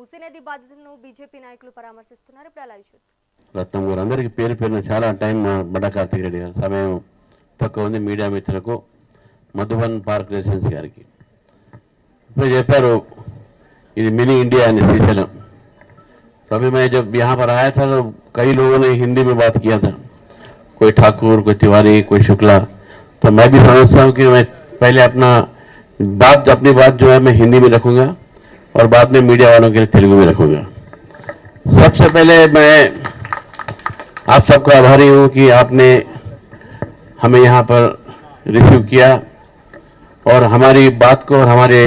మూసీ నది బాధితులను బీజేపీ నాయకులు పరామర్శిస్తున్నారు. ఇప్పుడు లైవ్ చూద్దాం. రత్నం గారు అందరికీ పేరు పేరున చాలా టైం బడా కార్తిక్ రెడ్డి గారు సమయం తక్కువ ఉంది. మీడియా మిత్రులకు మధుబన్ పార్క్ రెసిడెన్సీ గారికి ఇప్పుడు చెప్పారు ఇది मिनी इंडिया है श्रीशैलम। तो अभी मैं जब यहाँ पर आया था तो कई लोगों ने हिंदी में बात किया था, कोई ठाकुर, कोई तिवारी, कोई शुक्ला। तो मैं भी समझता हूँ कि मैं पहले अपनी बात जो है मैं हिंदी में रखूँगा और बाद में मीडिया वालों के लिए तेलुगु में रखूँगा। सबसे पहले मैं आप सबका आभारी हूँ कि आपने हमें यहाँ पर रिसीव किया और हमारी बात को और हमारे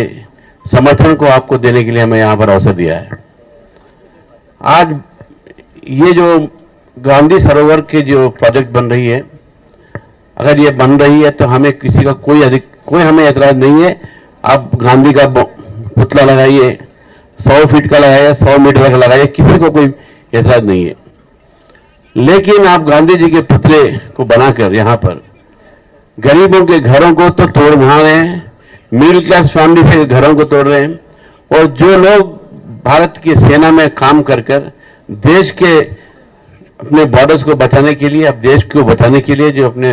समर्थन को आपको देने के लिए हमें यहाँ पर अवसर दिया है। आज ये जो गांधी सरोवर के जो प्रोजेक्ट बन रही है, अगर ये बन रही है तो हमें किसी का कोई हमें एतराज नहीं है। आप गांधी का पुतला लगाइए, 100 फीट का लगाइए, 100 मीटर का लगाइए, किसी को कोई एतराज नहीं है। लेकिन आप गांधी जी के पुतले को बनाकर यहाँ पर गरीबों के घरों को तो तोड़ रहे हैं, मिडिल क्लास फैमिली के घरों को तोड़ रहे हैं, और जो लोग भारत की सेना में काम कर देश के अपने बॉर्डर्स को बचाने के लिए, अब देश को बचाने के लिए जो अपने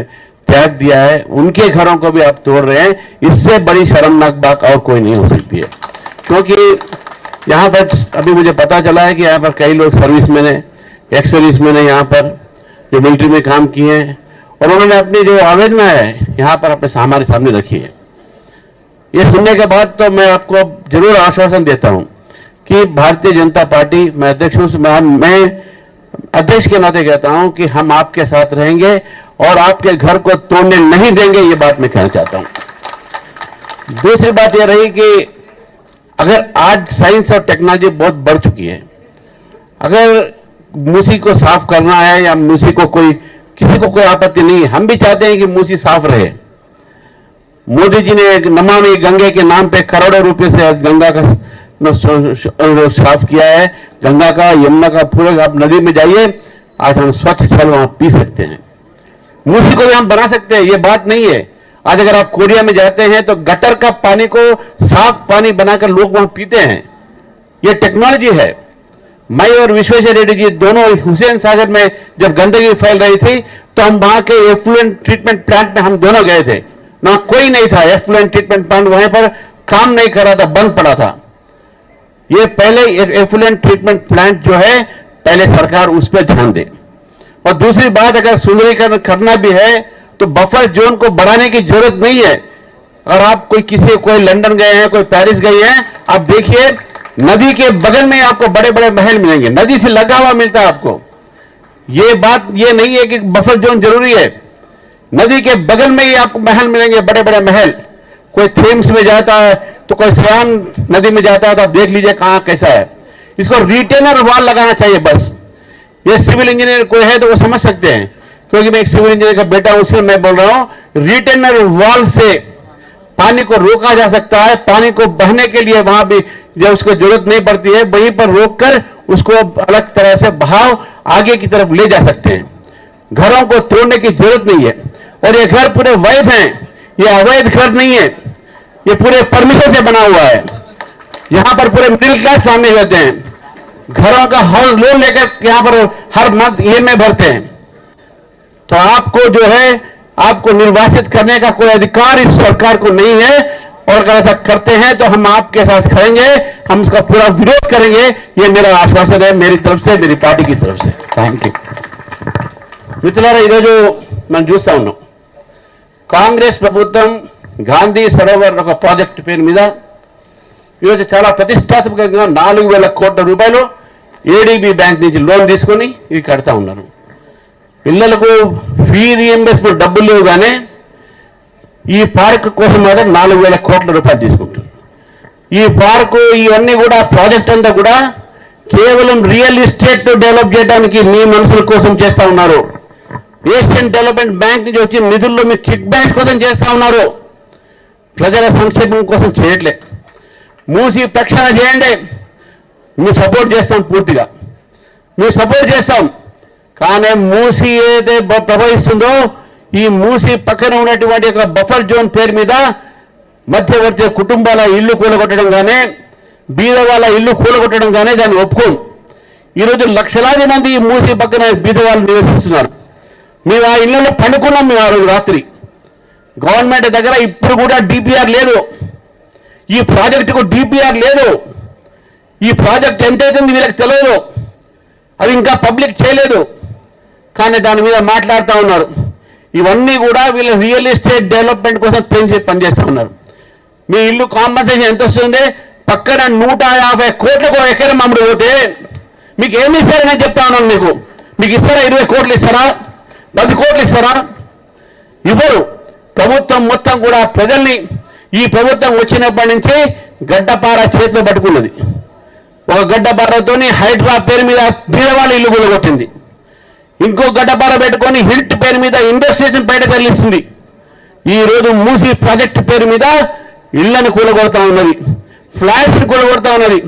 त्याग दिया है, उनके घरों को भी आप तोड़ रहे हैं। इससे बड़ी शर्मनाक बात और कोई नहीं हो सकती है। क्योंकि यहाँ पर अभी मुझे पता चला है कि यहाँ पर कई लोग सर्विसमैन है, एक्स सर्विसमैन है, यहाँ पर जो मिलिट्री में काम किए हैं, और उन्होंने अपनी जो आवेदना है यहाँ पर हमारे सामने रखी है। ये सुनने के बाद तो मैं आपको जरूर आश्वासन देता हूं कि भारतीय जनता पार्टी, मैं अध्यक्ष हूं, मैं अध्यक्ष के नाते कहता हूं कि हम आपके साथ रहेंगे और आपके घर को तोड़ने नहीं देंगे। ये बात मैं कहना चाहता हूं। दूसरी बात यह रही कि अगर आज साइंस और टेक्नोलॉजी बहुत बढ़ चुकी है, अगर मूसी को साफ करना है या मूसी को किसी को कोई आपत्ति नहीं है, हम भी चाहते हैं कि मूसी साफ रहे। मोदी जी ने नमामि गंगे के नाम पे करोड़ों रुपए से गंगा का साफ किया है। गंगा का, यमुना का, पूरे आप नदी में जाइए, आज हम स्वच्छ जल वहां पी सकते हैं। मूसी को भी हम बना सकते हैं, ये बात नहीं है। आज अगर आप कोरिया में जाते हैं तो गटर का पानी को साफ पानी बनाकर लोग वहां पीते हैं। ये टेक्नोलॉजी है। मैं और विश्वेश्वर रेड्डी जी दोनों हुसैन सागर में जब गंदगी फैल रही थी तो हम वहां के एफ्लुएंट ट्रीटमेंट प्लांट में हम दोनों गए थे, ना कोई नहीं था। एफ्लुएंट ट्रीटमेंट प्लांट वहां पर काम नहीं कर रहा था, बंद पड़ा था। ये पहले एफ्लुएंट ट्रीटमेंट प्लांट जो है, पहले सरकार उस पर ध्यान दे। और दूसरी बात, अगर सुंदरीकरण करना भी है तो बफर जोन को बढ़ाने की जरूरत नहीं है। और आप कोई लंदन गए हैं, कोई पेरिस गए हैं, आप देखिए नदी के बगल में आपको बड़े बड़े महल मिलेंगे, नदी से लगा हुआ मिलता है आपको। ये बात ये नहीं है कि बफर जोन जरूरी है, नदी के बगल में ही आपको महल मिलेंगे, बड़े बड़े महल। कोई थेम्स में जाता है तो कोई सियान नदी में जाता है, तो आप देख लीजिए कहां कैसा है। इसको रिटेनर वॉल लगाना चाहिए बस। ये सिविल इंजीनियर कोई है तो वो समझ सकते हैं, क्योंकि मैं एक सिविल इंजीनियर का बेटा हूं, उससे मैं बोल रहा हूं। रिटेनर वॉल से पानी को रोका जा सकता है। पानी को बहने के लिए वहां भी जब उसको जरूरत नहीं पड़ती है, वहीं पर रोककर उसको अलग तरह से बहाव आगे की तरफ ले जा सकते हैं। घरों को तोड़ने की जरूरत नहीं है। और ये घर पूरे वैध हैं, ये अवैध घर नहीं है, ये पूरे परमिशन से बना हुआ है। यहां पर पूरे मिडिल क्लास फैमिली रहते हैं, घरों का हाउस लोन लेकर यहां पर हर मंथ ईएमआई भरते हैं। तो आपको जो है, आपको निर्वासित करने का कोई अधिकार इस सरकार को नहीं है। और अगर ऐसा करते हैं तो हम आपके साथ खड़ेंगे, हम उसका पूरा विरोध करेंगे। ये मेरा आश्वासन है मेरी तरफ से, मेरी पार्टी की तरफ से। Thank you. మిత్రులారా, ఈరోజు మనం చూస్తా ఉన్నాం, కాంగ్రెస్ ప్రభుత్వం గాంధీ సరోవర్ ఒక ప్రాజెక్టు పేరు మీద ఈరోజు చాలా ప్రతిష్టాత్మకంగా 4,000 కోట్ల రూపాయలు ఏడీబీ బ్యాంక్ నుంచి లోన్ తీసుకొని ఇవి కడతా ఉన్నారు. పిల్లలకు ఫీ రీఎంబర్స్మెంట్ డబ్బులు లేవు, కానీ ఈ పార్క్ కోసం మాత్రం 4,000 కోట్ల రూపాయలు తీసుకుంటారు. ఈ పార్కు ఇవన్నీ కూడా ప్రాజెక్ట్ అంతా కూడా కేవలం రియల్ ఎస్టేట్ డెవలప్ చేయడానికి మీ మనుషుల కోసం చేస్తా ఉన్నారు. ఏషియన్ డెవలప్మెంట్ బ్యాంక్ నుంచి వచ్చి నిధుల్లో మీ కిక్ బ్యాక్స్ కోసం చేస్తా ఉన్నారు, ప్రజల సంక్షేమం కోసం చేయట్లే. మూసి ప్రక్షాళన చేయండి, మేము సపోర్ట్ చేస్తాం, పూర్తిగా మేము సపోర్ట్ చేస్తాం. కానీ మూసి ఏదైతే ప్రవహిస్తుందో, ఈ మూసి పక్కన ఉన్నటువంటి ఒక బఫర్ జోన్ పేరు మీద మధ్యవర్తి కుటుంబాల ఇల్లు కూలగొట్టడం కానీ, బీద వాళ్ళ ఇల్లు కూలగొట్టడం కానీ దాన్ని ఒప్పుకోం. ఈరోజు లక్షలాది మంది ఈ మూసి పక్కన బీద వాళ్ళు నివసిస్తున్నారు. మేము ఆ ఇళ్లలో పండుకున్నాం. మేము ఆ రోజు రాత్రి గవర్నమెంట్ దగ్గర ఇప్పుడు కూడా డిపిఆర్ లేదు. ఈ ప్రాజెక్టుకు డిపిఆర్ లేదు. ఈ ప్రాజెక్ట్ ఎంతైతుంది వీళ్ళకి తెలియదు. అది ఇంకా పబ్లిక్ చేయలేదు. కానీ దాని మీద మాట్లాడుతూ ఉన్నారు. ఇవన్నీ కూడా వీళ్ళ రియల్ ఎస్టేట్ డెవలప్మెంట్ కోసం పనిచేస్తూ ఉన్నారు. మీ ఇల్లు కాంపన్సేషన్ ఎంత వస్తుంది? పక్కన 150 కోట్లకు ఎకరం అమ్ముడు పోతే మీకు ఏమి ఇస్తారని నేను చెప్తా ఉన్నాను. మీకు ఇస్తారా? 20 కోట్లు ఇస్తారా? 10 కోట్లు ఇస్తారా? ఇవ్వరు. ప్రభుత్వం మొత్తం కూడా ప్రజల్ని ఈ ప్రభుత్వం వచ్చినప్పటి నుంచి గడ్డపార చేతిలో పట్టుకున్నది. ఒక గడ్డపారతోని హైడ్రా పేరు మీద బీదవాళ్ళ ఇల్లు కూలగొట్టింది. ఇంకో గడ్డపార పెట్టుకొని హిల్ట్ పేరు మీద ఇండస్ట్రీస్ బయట తరలిస్తుంది. ఈ రోజు మూసీ ప్రాజెక్టు పేరు మీద ఇళ్లను కూలగొడతా ఉన్నది, ఫ్లాట్స్ కూలగొడతా ఉన్నది.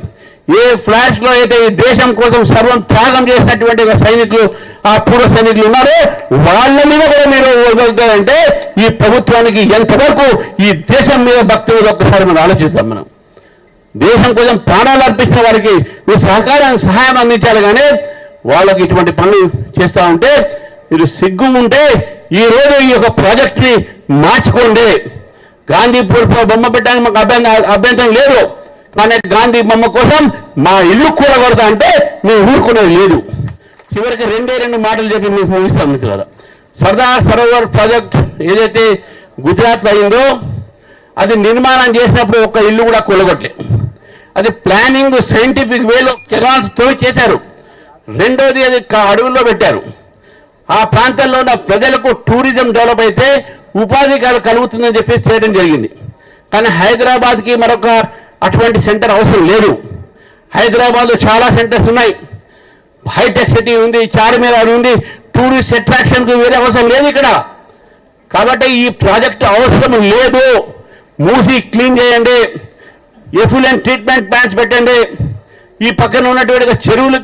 ఏ ఫ్లాట్స్ లో అయితే ఈ దేశం కోసం సర్వం త్యాగం చేసినటువంటి సైనికులు, ఆ పూర్వ సైనికులు ఉన్నారో వాళ్ళ మీద కూడా మీరు వదలుతారంటే ఈ ప్రభుత్వానికి ఎంతవరకు ఈ దేశం మీద భక్తి మీద ఒక్కసారి మనం ఆలోచిస్తాం. మనం దేశం కోసం ప్రాణాలు అర్పించిన వారికి మీరు సహాయం అందించాలి. కానీ వాళ్ళకి ఇటువంటి పనులు చేస్తూ ఉంటే మీరు సిగ్గు ఉంటే ఈ రోజు ఈ యొక్క ప్రాజెక్ట్ని మార్చుకోండి. గాంధీ బొమ్మ పెట్టడానికి మాకు అభ్యంతరం లేదు. కానీ గాంధీ బొమ్మ కోసం మా ఇల్లు కూలగొడతా అంటే మేము ఊరుకునేది లేదు. చివరికి 2 మాటలు చెప్పి మీకు ముగిస్తాం మిత్రులారా. సర్దార్ సరోవర్ ప్రాజెక్ట్ ఏదైతే గుజరాత్లో అయిందో అది నిర్మాణం చేసినప్పుడు ఒక ఇల్లు కూడా కూలగొట్టలే. అది ప్లానింగ్ సైంటిఫిక్ వేలో కెనాల్స్ తోవి చేశారు. రెండోది అది అడవుల్లో పెట్టారు. ఆ ప్రాంతంలో ఉన్న ప్రజలకు టూరిజం డెవలప్ అయితే ఉపాధి కలుగుతుందని చెప్పేసి చేయడం జరిగింది. కానీ హైదరాబాద్కి మరొక అటువంటి సెంటర్ అవసరం లేదు. హైదరాబాద్లో చాలా సెంటర్స్ ఉన్నాయి. హైటెక్ సిటీ ఉంది, చార్మినార్ ఉంది. టూరిస్ట్ అట్రాక్షన్కి వేరే అవసరం లేదు ఇక్కడ. కాబట్టి ఈ ప్రాజెక్టు అవసరం లేదు. మూసి క్లీన్ చేయండి, ఎఫ్లూయెంట్ ట్రీట్మెంట్ ప్లాంట్స్ పెట్టండి, ఈ పక్కన ఉన్నటువంటి చెరువులు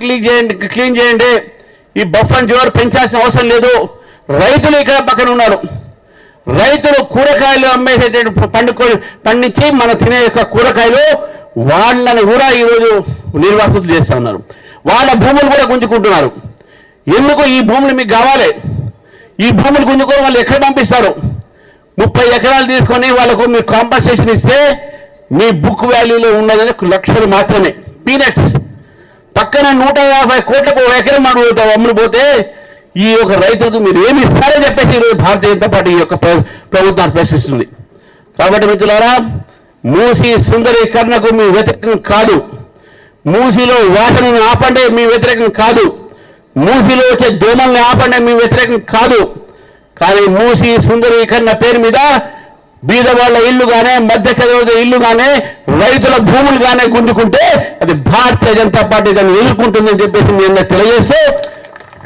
క్లీన్ చేయండి. ఈ బఫర్ జోర్ పెంచాల్సిన అవసరం లేదు. రైతులు ఇక్కడ పక్కన ఉన్నారు. రైతులు కూరగాయలు అమ్మేసేటువంటి పండించి మనం తినే యొక్క కూరగాయలు వాళ్ళని కూడా ఈరోజు నిర్వాసితులు చేస్తూ ఉన్నారు. వాళ్ళ భూములు కూడా గుంజుకుంటున్నారు. ఎందుకు? ఈ భూములు మీకు కావాలి. ఈ భూములు గుంజుకొని వాళ్ళు ఎక్కడ పంపిస్తారు? 30 ఎకరాలు తీసుకొని వాళ్ళకు మీరు కాంపన్సేషన్ ఇస్తే మీ బుక్ వాల్యూలో ఉన్నదని లక్షలు మాత్రమే, పీనట్స్. పక్కన 150 కోట్లకు ఎకరం అమ్ముడు పోతే ఈ యొక్క రైతులకు మీరు ఏమి ఇస్తారని చెప్పేసి ఈరోజు భారతీయ జనతా పార్టీ యొక్క ప్రభుత్వాన్ని ప్రశ్నిస్తుంది. కాబట్టి మిత్రులారా, మూసీ సుందరీకరణకు మీ వ్యతిరేకం కాదు. మూసీలో వాసనను ఆపండి, మీ వ్యతిరేకం కాదు. మూసీలో వచ్చే దోమల్ని ఆపండి, మీ వ్యతిరేకం కాదు. కానీ మూసీ సుందరీకరణ పేరు మీద బీదవాళ్ల ఇల్లు కానీ, మధ్యతరగతి ఇల్లు కానీ, రైతుల భూములు కానీ గుంజుకుంటే అది భారతీయ జనతా పార్టీ దాన్ని ఎదుర్కొంటుందని చెప్పేసి నేను తెలియజేస్తూ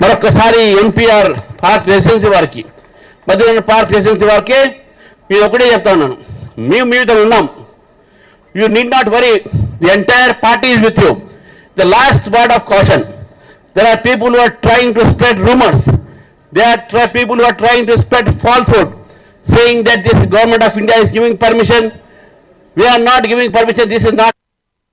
మరొకసారి ఎన్పిఆర్ పార్క్ రెసిడెన్సీ వారికి, మధ్య పార్క్ రెసిడెన్సీ వారికి నేను ఒకటే చెప్తా ఉన్నాను. మేము మీతో ఉన్నాం. You need not worry, the entire party is with you. The last word of caution. There are people who are trying to spread rumors. There are people who are trying to spread falsehood, saying that this government of India is giving permission. We are not giving permission. This is not